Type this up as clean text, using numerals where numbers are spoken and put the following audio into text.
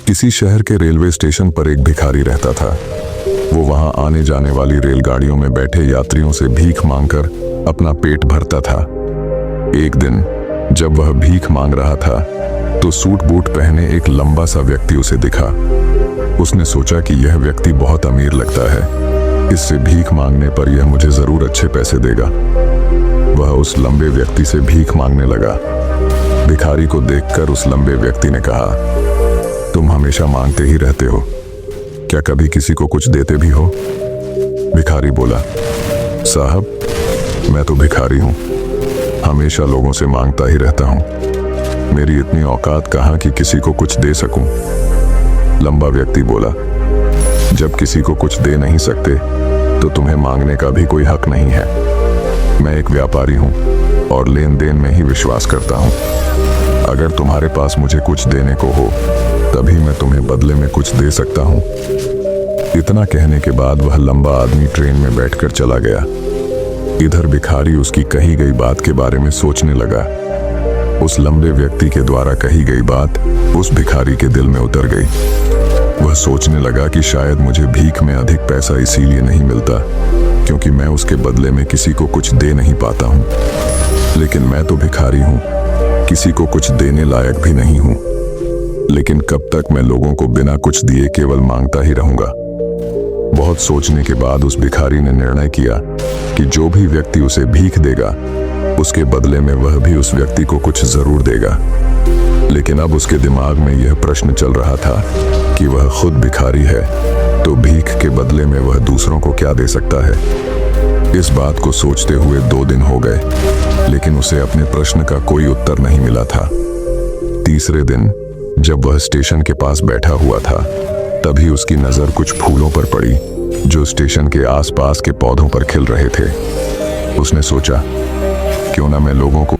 किसी शहर के रेलवे स्टेशन पर एक भिखारी रहता था। वो वहां आने जाने वाली रेलगाड़ियों में बैठे यात्रियों से भीख मांगकर अपना पेट भरता था। एक दिन जब वह भीख मांग रहा था तो सूट बूट पहने एक लंबा सा व्यक्ति उसे दिखा। उसने सोचा कि यह व्यक्ति बहुत अमीर लगता है, इससे भीख मांगने पर यह मुझे जरूर अच्छे पैसे देगा। वह उस लंबे व्यक्ति से भीख मांगने लगा। भिखारी को देखकर उस लंबे व्यक्ति ने कहा, तुम हमेशा मांगते ही रहते हो, क्या कभी किसी को कुछ देते भी हो? भिखारी बोला, साहब मैं तो भिखारी हूं, हमेशा लोगों से मांगता ही रहता हूं। मेरी इतनी औकात कहां कि किसी को कुछ दे सकूं। लंबा व्यक्ति बोला, जब किसी को कुछ दे नहीं सकते तो तुम्हें मांगने का भी कोई हक नहीं है। मैं एक व्यापारी हूं और लेन देन में ही विश्वास करता हूं। अगर तुम्हारे पास मुझे कुछ देने को हो तभी मैं तुम्हें बदले में कुछ दे सकता हूं। इतना कहने के बाद वह लंबा आदमी ट्रेन में बैठकर चला गया। इधर भिखारी उसकी कही गई बात के बारे में सोचने लगा। उस लंबे व्यक्ति के द्वारा कही गई बात उस भिखारी के दिल में उतर गई। वह सोचने लगा कि शायद मुझे भीख में अधिक पैसा इसीलिए नहीं मिलता क्योंकि मैं उसके बदले में किसी को कुछ दे नहीं पाता हूं। लेकिन मैं तो भिखारी हूं, किसी को कुछ देने लायक भी नहीं हूं। लेकिन कब तक मैं लोगों को बिना कुछ दिए केवल मांगता ही रहूंगा? बहुत सोचने के बाद उस भिखारी ने निर्णय किया कि जो भी व्यक्ति उसे भीख देगा उसके बदले में वह भी उस व्यक्ति को कुछ जरूर देगा। लेकिन अब उसके दिमाग में यह प्रश्न चल रहा था कि वह खुद भिखारी है तो भीख के बदले में वह दूसरों को क्या दे सकता है। इस बात को सोचते हुए 2 दिन हो गए लेकिन उसे अपने प्रश्न का कोई उत्तर नहीं मिला था। तीसरे दिन जब वह स्टेशन के पास बैठा हुआ था तभी उसकी नजर कुछ फूलों पर पड़ी जो स्टेशन के आसपास के पौधों पर खिल रहे थे। उसने सोचा, क्यों ना मैं लोगों को